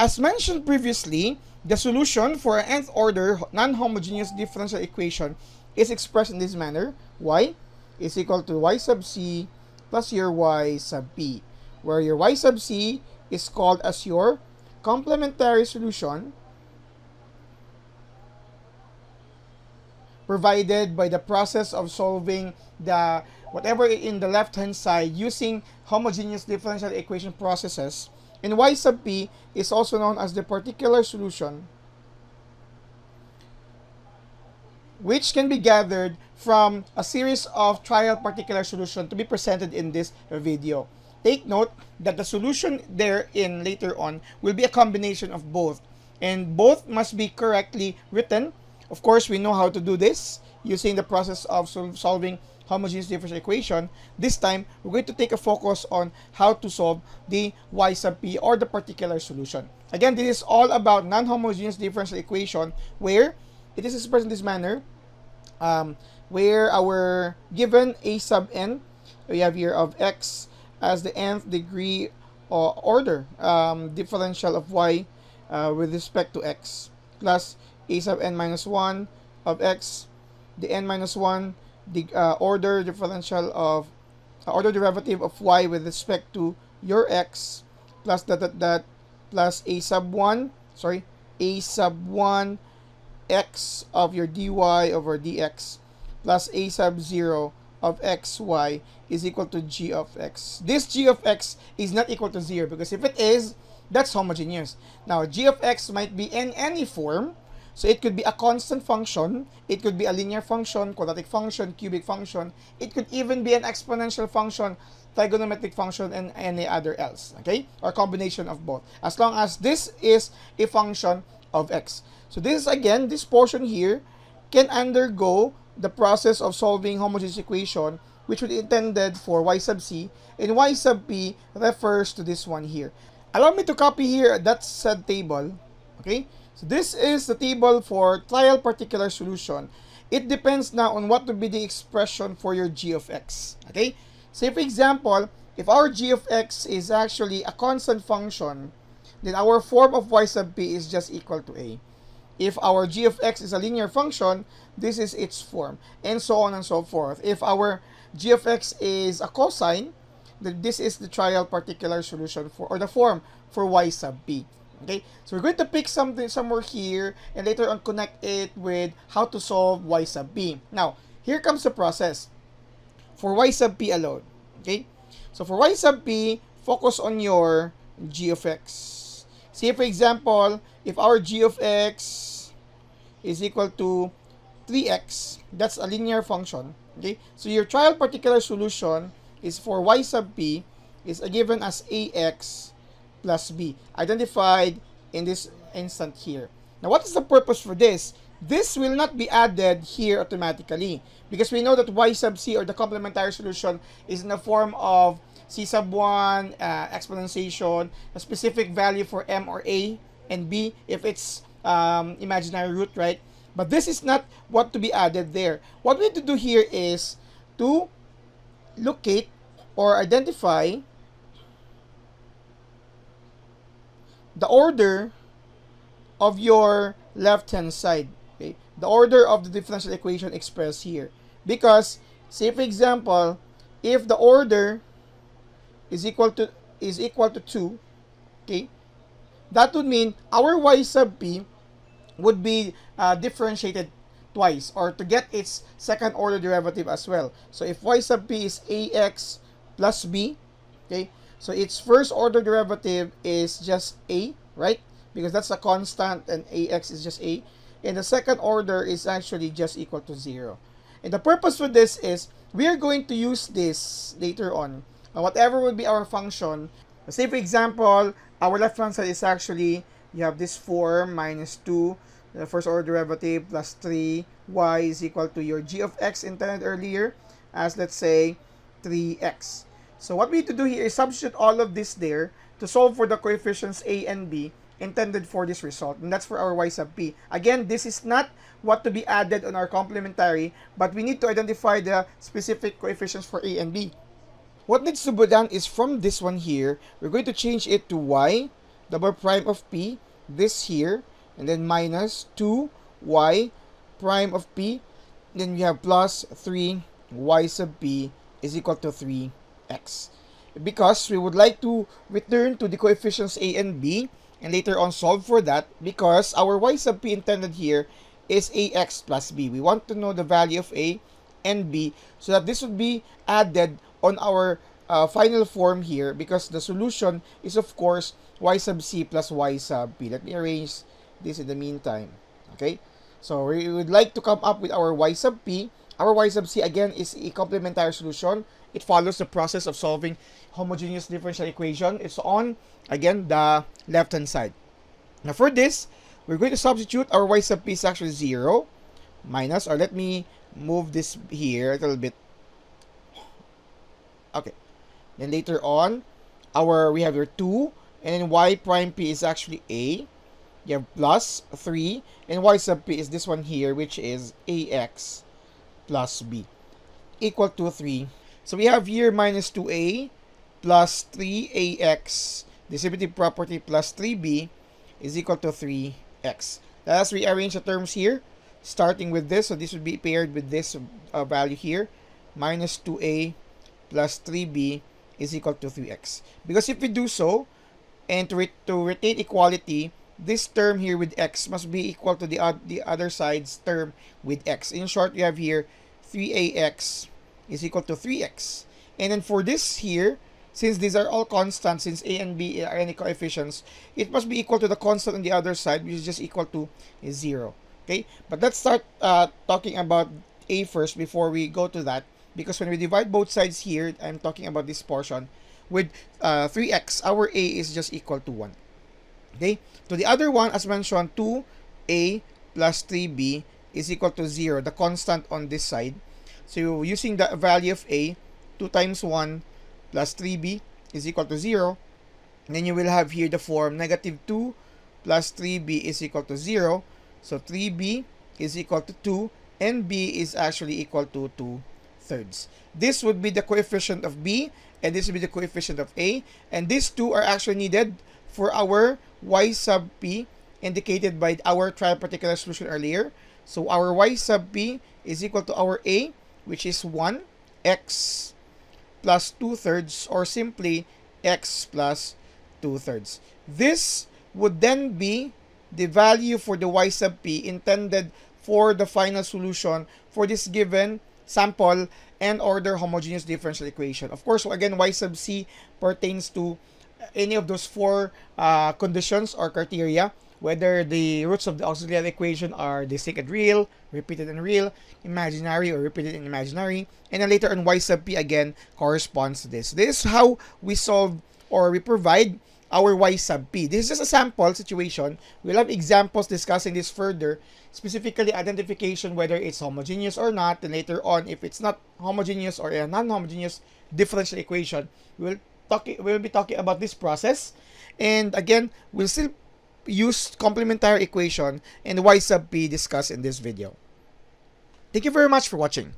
As mentioned previously, the solution for an nth order non-homogeneous differential equation is expressed in this manner. Y is equal to y sub c plus your y sub p, where your y sub c is called as your complementary solution provided by the process of solving the whatever in the left hand side using homogeneous differential equation processes, and y sub p is also known as the particular solution, which can be gathered from a series of trial particular solution to be presented in this video. Take note that the solution therein later on will be a combination of both, and both must be correctly written. Of course, we know how to do this using the process of solving homogeneous differential equation. This time, we're going to take a focus on how to solve the y sub p or the particular solution. Again, this is all about non-homogeneous differential equation where it is expressed in this manner, where our given a sub n, we have here of x as the nth degree order differential of y with respect to x, plus a sub n minus 1 of x, the n minus 1 the order differential of order derivative of y with respect to your x, plus that plus a sub 1 x of your dy over dx, plus a sub 0 of xy is equal to g of x. This g of x is not equal to 0 because if it is, that's homogeneous. Now, g of x might be in any form. So it could be a constant function, it could be a linear function, quadratic function, cubic function, it could even be an exponential function, trigonometric function, and any other else, okay? Or combination of both, as long as this is a function of x. So this is, again, this portion here can undergo the process of solving homogeneous equation, which would be intended for y sub c, and y sub p refers to this one here. Allow me to copy here that said table, okay? So this is the table for trial particular solution. It depends now on what would be the expression for your g of x, okay? Say for example, if our g of x is actually a constant function, then our form of y sub p is just equal to a. If our g of x is a linear function, this is its form, and so on and so forth. If our g of x is a cosine, then this is the trial particular solution for, or the form for y sub p. Okay, so we're going to pick something somewhere here and later on connect it with how to solve y sub p. Now, here comes the process for y sub p alone. Okay, so for y sub p, focus on your g of x. Say for example, if our g of x is equal to 3x, that's a linear function. Okay, so your trial particular solution is for y sub p is given as ax plus b, identified in this instant here. Now, what is the purpose for this? This will not be added here automatically because we know that y sub c, or the complementary solution, is in the form of c sub 1 exponentiation, a specific value for m or a, and b if it's imaginary root, right? But this is not what to be added there. What we need to do here is to locate or identify the order of your left-hand side, okay? The order of the differential equation expressed here. Because, say for example, if the order is equal to 2, okay, that would mean our y sub p would be differentiated twice, or to get its second order derivative as well. So if y sub p is ax plus b, okay, so its first order derivative is just a, right? Because that's a constant and ax is just a. And the second order is actually just equal to 0. And the purpose for this is we are going to use this later on. Whatever will be our function. Say for example, our left hand side is actually, you have this form minus 2, the first order derivative, plus 3, y is equal to your g of x intended earlier as, let's say, 3x. So what we need to do here is substitute all of this there to solve for the coefficients a and b intended for this result, and that's for our y sub p. Again, this is not what to be added on our complementary, but we need to identify the specific coefficients for a and b. What needs to be done is from this one here, we're going to change it to y, double prime of p, this here, and then minus 2y prime of p, then we have plus 3y sub p is equal to 3x. Because we would like to return to the coefficients a and b, and later on solve for that, because our y sub p intended here is ax plus b. We want to know the value of a and b, so that this would be added on our final form here, because the solution is of course y sub c plus y sub p. Let me arrange this in the meantime. Okay, so we would like to come up with our y sub p. Our y sub c again is a complementary solution. It follows the process of solving homogeneous differential equation. It's on, again, the left hand side. Now for this, we're going to substitute. Our y sub p is actually 0 minus, or let me move this here a little bit. Okay, then later on, we have your 2, and then y prime p is actually a. You have plus 3, and y sub p is this one here, which is ax plus b, equal to 3. So we have here minus 2a plus 3ax, distributive property, plus 3b is equal to 3x. Let us rearrange the terms here, starting with this. So this would be paired with this value here, minus 2a plus 3b is equal to 3x. Because if we do so, and to retain equality, this term here with x must be equal to the other side's term with x. In short, you have here 3ax is equal to 3x. And then for this here, since these are all constants, since a and b are any coefficients, it must be equal to the constant on the other side, which is just equal to 0. Okay, but let's start talking about a first before we go to that, because when we divide both sides here, I'm talking about this portion, with 3x, our a is just equal to 1. Okay, to the other one, as mentioned, 2a plus 3b is equal to 0, the constant on this side. So using the value of a, 2 times 1 plus 3b is equal to 0. And then you will have here the form negative 2 plus 3b is equal to 0. So 3b is equal to 2, and b is actually equal to 2/3. This would be the coefficient of b, and this would be the coefficient of a. And these two are actually needed for our y sub p, indicated by our triparticular solution earlier. So our y sub p is equal to our a, which is 1, x plus 2/3, or simply x plus 2/3. This would then be the value for the y sub p intended for the final solution for this given sample and order homogeneous differential equation. Of course, again, y sub c pertains to any of those 4 conditions or criteria, whether the roots of the auxiliary equation are distinct and real, repeated and real, imaginary or repeated and imaginary, and then later on y sub p again corresponds to this. This is how we solve, or we provide, our y sub p. This is just a sample situation. We'll have examples discussing this further, specifically identification whether it's homogeneous or not, and later on if it's not homogeneous or a non-homogeneous differential equation, we'll be talking about this process. And again, we'll still use complementary equation and y sub p discussed in this video. Thank you very much for watching.